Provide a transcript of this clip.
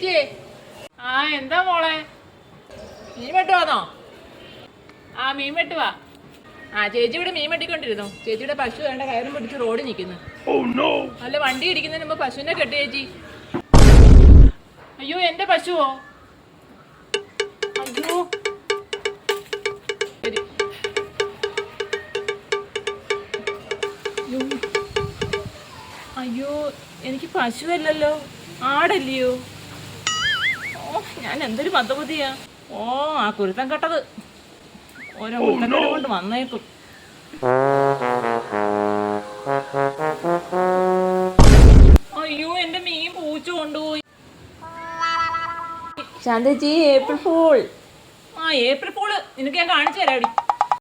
ചേച്ചിയെ. ആ എന്താ മോളെ, മീൻ വെട്ടുവാന്നോ? ആ മീൻ വെട്ടുവാ. ആ ചേച്ചി ഇവിടെ മീൻ വെട്ടിക്കൊണ്ടിരുന്നു. ചേച്ചിയുടെ പശു വേണ്ട കയറും പിടിച്ച് റോഡിൽ നിൽക്കുന്നു. അല്ല വണ്ടി ഇടിക്കുന്നതിന് മുമ്പ് പശുവിനെ കെട്ടി ചേച്ചി. അയ്യോ എന്റെ പശുവോ? അയ്യോ ശരി. അയ്യോ എനിക്ക് പശുവല്ലല്ലോ, ആടല്ലയോ. ഓ ഞാൻ എന്തൊരു മന്ദബുദ്ധിയാ. ഓ ആ കുരുത്തം കെട്ടത് ഓരോ മുട്ടക്കട കൊണ്ട് വന്നേക്കും. അയ്യോ എന്റെ മീൻ പൂച്ച കൊണ്ടുപോയി. ശാന്തേച്ചി ഏപ്രിൽ ഫൂൾ. ആ ഏപ്രിൽ ഫൂള് നിനക്ക് ഞാൻ കാണിച്ചു തരാടി.